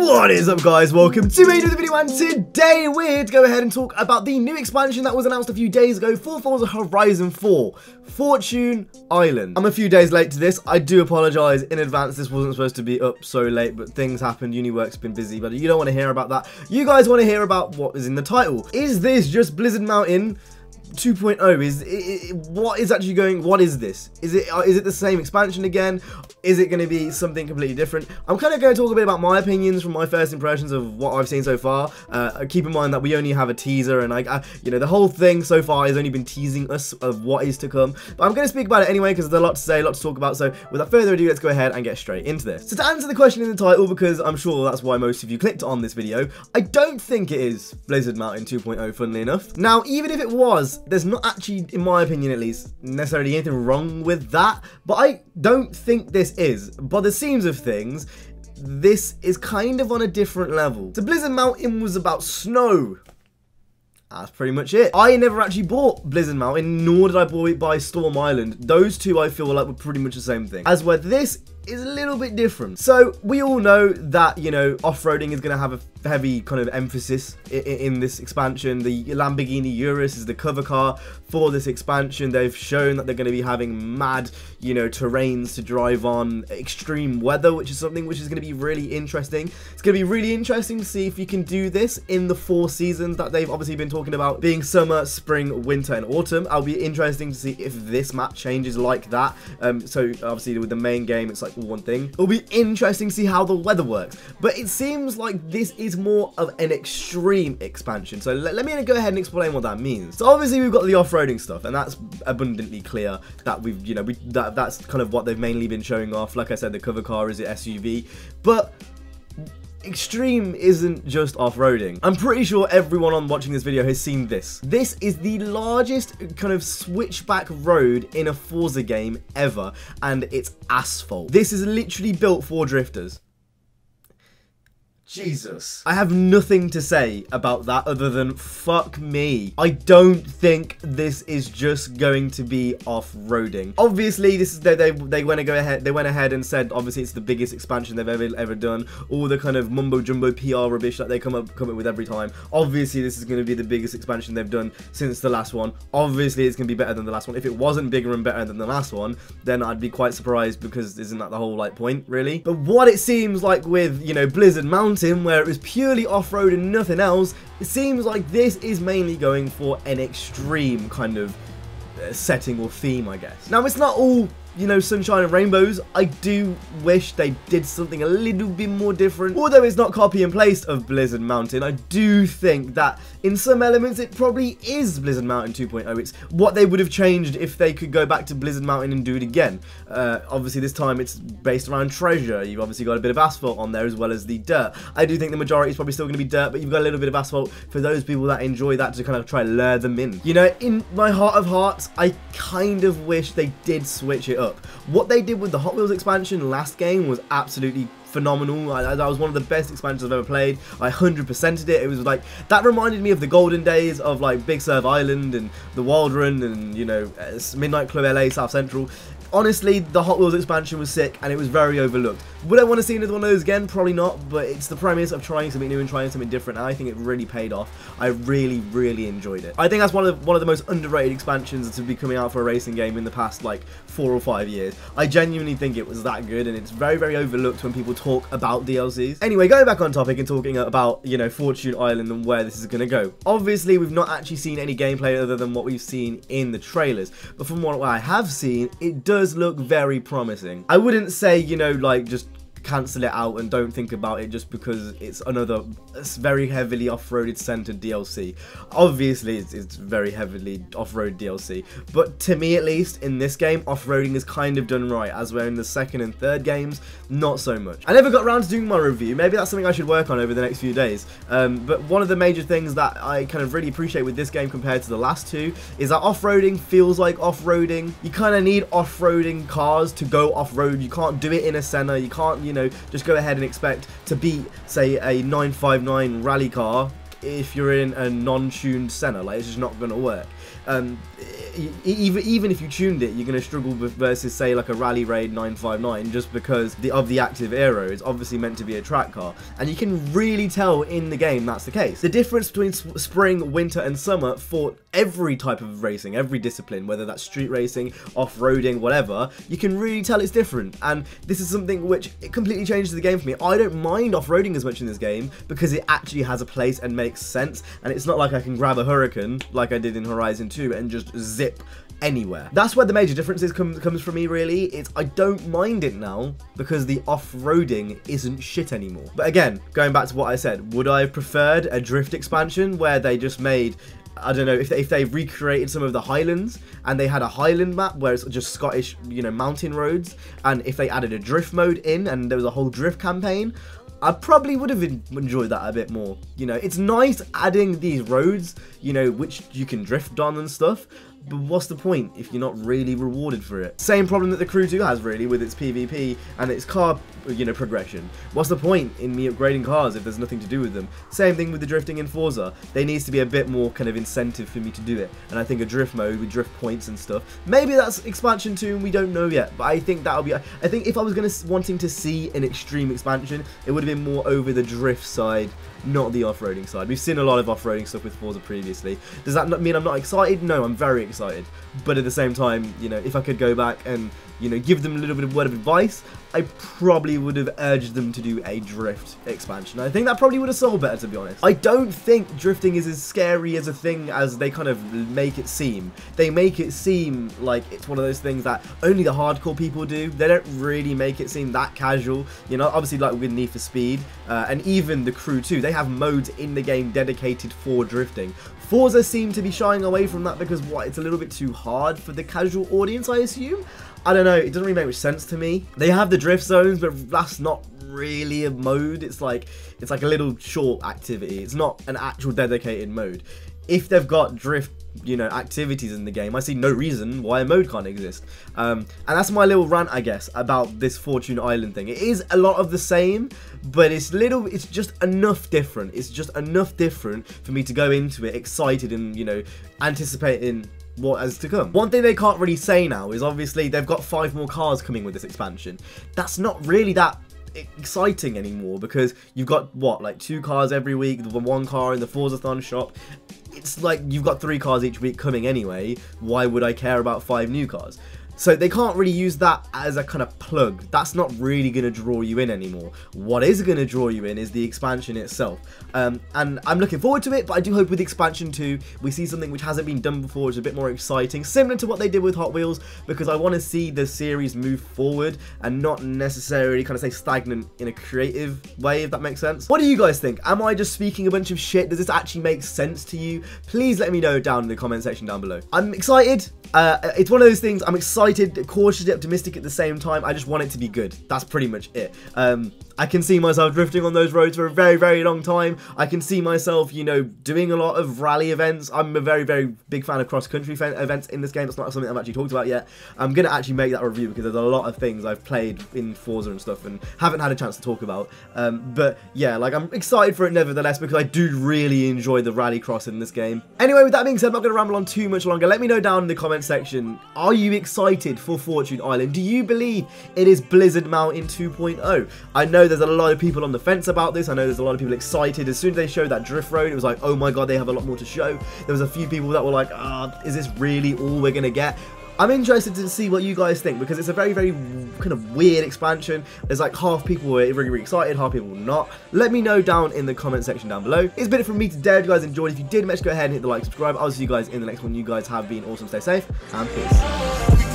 What is up, guys? Welcome to another video, and today we're here to go ahead and talk about the new expansion that was announced a few days ago for Forza Horizon 4, Fortune Island. I'm a few days late to this. I do apologise in advance. This wasn't supposed to be up so late, but things happened. Uni work's been busy, but you don't want to hear about that. You guys want to hear about what is in the title. Is this just Blizzard Mountain 2.0? What is actually going? What is this? Is it the same expansion again? Is it going to be something completely different? I'm kind of going to talk a bit about my opinions from my first impressions of what I've seen so far. Keep in mind that we only have a teaser, and you know, the whole thing so far has only been teasing us of what is to come. But I'm going to speak about it anyway because there's a lot to say, a lot to talk about. So without further ado, let's go ahead and get straight into this. So to answer the question in the title, because I'm sure that's why most of you clicked on this video, I don't think it is Blizzard Mountain 2.0, funnily enough. Now, even if it was, there's not actually, in my opinion at least, necessarily anything wrong with that, but I don't think this is. By the seams of things, this is kind of on a different level. So Blizzard Mountain was about snow. That's pretty much it. I never actually bought Blizzard Mountain, nor did I buy Storm Island. Those two I feel like were pretty much the same thing. As where this is a little bit different. So we all know that, you know, off-roading is going to have a heavy kind of emphasis in this expansion. The Lamborghini Urus is the cover car for this expansion. They've shown that they're going to be having mad, you know, terrains to drive on, extreme weather, which is something which is going to be really interesting. It's going to be really interesting to see if you can do this in the 4 seasons that they've obviously been talking about, being summer, spring, winter, and autumn. It'll be interesting to see if this map changes like that. So obviously with the main game, it's like one thing. It'll be interesting to see how the weather works, but it seems like this is more of an extreme expansion. So let me go ahead and explain what that means. So obviously we've got the off-roading stuff, and that's abundantly clear that we've, you know, that's kind of what they've mainly been showing off. Like I said, the cover car is the SUV, but extreme isn't just off-roading. I'm pretty sure everyone on watching this video has seen this. This is the largest kind of switchback road in a Forza game ever, and it's asphalt. This is literally built for drifters. Jesus. I have nothing to say about that other than fuck me. I don't think this is just going to be off-roading. Obviously, this is they went ahead and said obviously it's the biggest expansion they've ever done. All the kind of mumbo jumbo PR rubbish that they come up with every time. Obviously, this is going to be the biggest expansion they've done since the last one. Obviously, it's going to be better than the last one. If it wasn't bigger and better than the last one, then I'd be quite surprised, because isn't that the whole like point, really? But what it seems like with, you know, Blizzard Mountain, where it was purely off-road and nothing else, it seems like this is mainly going for an extreme kind of setting or theme, I guess. Now, it's not all, you know, sunshine and rainbows. I do wish they did something a little bit more different. Although it's not copy and paste of Blizzard Mountain, I do think that in some elements it probably is Blizzard Mountain 2.0. It's what they would have changed if they could go back to Blizzard Mountain and do it again. Obviously this time it's based around treasure. You've obviously got a bit of asphalt on there as well as the dirt. I do think the majority is probably still going to be dirt, but you've got a little bit of asphalt for those people that enjoy that, to kind of try to lure them in. You know, in my heart of hearts, I kind of wish they did switch it up. What they did with the Hot Wheels expansion last game was absolutely phenomenal. That was one of the best expansions I've ever played. I 100%ed it. It was like, that reminded me of the golden days of like Big Surf Island and the Wild Run and, you know, Midnight Club LA, South Central. Honestly, the Hot Wheels expansion was sick, and it was very overlooked. Would I want to see another one of those again? Probably not, but it's the premise of trying something new and trying something different, and I think it really paid off. I really, really enjoyed it. I think that's one of the most underrated expansions to be coming out for a racing game in the past, like, 4 or 5 years. I genuinely think it was that good, and it's very, very overlooked when people talk about DLCs. Anyway, going back on topic and talking about, you know, Fortune Island and where this is going to go. Obviously, we've not actually seen any gameplay other than what we've seen in the trailers, but from what I have seen, it does look very promising. I wouldn't say, you know, like, just cancel it out and don't think about it just because it's another very heavily off-roaded centered DLC. Obviously it's very heavily off-road DLC, but to me at least in this game, off-roading is kind of done right, as where in the second and third games not so much. I never got around to doing my review. Maybe that's something I should work on over the next few days, but one of the major things that I kind of really appreciate with this game compared to the last two is that off-roading feels like off-roading. You kind of need off-roading cars to go off-road. You can't do it in a Senna. You can't, you know, just go ahead and expect to beat, say, a 959 rally car if you're in a non-tuned Senna. Like, it's just not going to work. even if you tuned it, you're going to struggle versus, say, like a Rally Raid 959, just because of the active aero. It's obviously meant to be a track car, and you can really tell in the game that's the case. The difference between spring, winter, and summer for every type of racing, every discipline, whether that's street racing, off-roading, whatever, you can really tell it's different, and this is something which it completely changes the game for me. I don't mind off-roading as much in this game because it actually has a place and makes sense, and it's not like I can grab a Hurricane like I did in Horizon 2 and just zip anywhere. That's where the major differences comes from me, really. I don't mind it now because the off-roading isn't shit anymore. But again, going back to what I said, would I have preferred a drift expansion where they just made, I don't know, if they recreated some of the Highlands and they had a Highland map where it's just Scottish, you know, mountain roads, and if they added a drift mode in and there was a whole drift campaign, I probably would have enjoyed that a bit more. You know, it's nice adding these roads, you know, which you can drift on and stuff, but what's the point if you're not really rewarded for it? Same problem that the Crew 2 has, really, with its PvP and its car, you know, progression. What's the point in me upgrading cars if there's nothing to do with them? Same thing with the drifting in Forza. There needs to be a bit more kind of incentive for me to do it, and I think a drift mode with drift points and stuff, maybe that's expansion 2 and we don't know yet, but I think that'll be, I think if I was wanting to see an extreme expansion, it would have been more over the drift side, not the off-roading side. We've seen a lot of off-roading stuff with Forza previously. Does that mean I'm not excited? No, I'm very excited. But at the same time, you know, if I could go back and, you know, give them a little bit of word of advice, I probably would have urged them to do a drift expansion. I think that probably would have sold better, to be honest. I don't think drifting is as scary as a thing as they kind of make it seem. They make it seem like it's one of those things that only the hardcore people do. They don't really make it seem that casual. You know, obviously like with Need for Speed, and even the Crew 2, they have modes in the game dedicated for drifting. Forza seem to be shying away from that because, what, it's a little bit too hard for the casual audience, I assume? I don't know, it doesn't really make much sense to me. They have the drift zones, but that's not really a mode. It's like a little short activity. It's not an actual dedicated mode. If they've got drift, you know, activities in the game, I see no reason why a mode can't exist. And that's my little rant, I guess, about this Fortune Island thing. It is a lot of the same, but it's just enough different. It's just enough different for me to go into it excited and, you know, anticipating what is to come. One thing they can't really say now is obviously they've got 5 more cars coming with this expansion. That's not really that exciting anymore because you've got, what, like 2 cars every week, the 1 car in the Forzathon shop. It's like you've got 3 cars each week coming anyway. Why would I care about 5 new cars? So they can't really use that as a kind of plug. That's not really going to draw you in anymore. What is going to draw you in is the expansion itself. And I'm looking forward to it, but I do hope with expansion 2, we see something which hasn't been done before, which is a bit more exciting, similar to what they did with Hot Wheels, because I want to see the series move forward and not necessarily kind of stay stagnant in a creative way, if that makes sense. What do you guys think? Am I just speaking a bunch of shit? Does this actually make sense to you? Please let me know down in the comment section down below. I'm excited. It's one of those things, I'm excited, cautiously optimistic at the same time. I just want it to be good. That's pretty much it. I can see myself drifting on those roads for a very, very long time. I can see myself, you know, doing a lot of rally events. I'm a very, very big fan of cross-country events in this game. That's not something I've actually talked about yet. I'm going to actually make that review because there's a lot of things I've played in Forza and stuff and haven't had a chance to talk about. But yeah, like, I'm excited for it nevertheless because I do really enjoy the rallycross in this game. Anyway, with that being said, I'm not going to ramble on too much longer. Let me know down in the comment section, are you excited for Fortune Island? Do you believe it is Blizzard Mountain 2.0? I know there's a lot of people on the fence about this. I know there's a lot of people excited. As soon as they showed that drift road, it was like, oh my god, they have a lot more to show. There was a few people that were like, is this really all we're gonna get? I'm interested to see what you guys think because it's a very, very kind of weird expansion. There's like half people were really, really excited, half people not. Let me know down in the comment section down below. It's been it from me today. If you guys enjoyed, if you did, make sure to go ahead and hit the like, subscribe. I'll see you guys in the next one. You guys have been awesome. Stay safe and peace.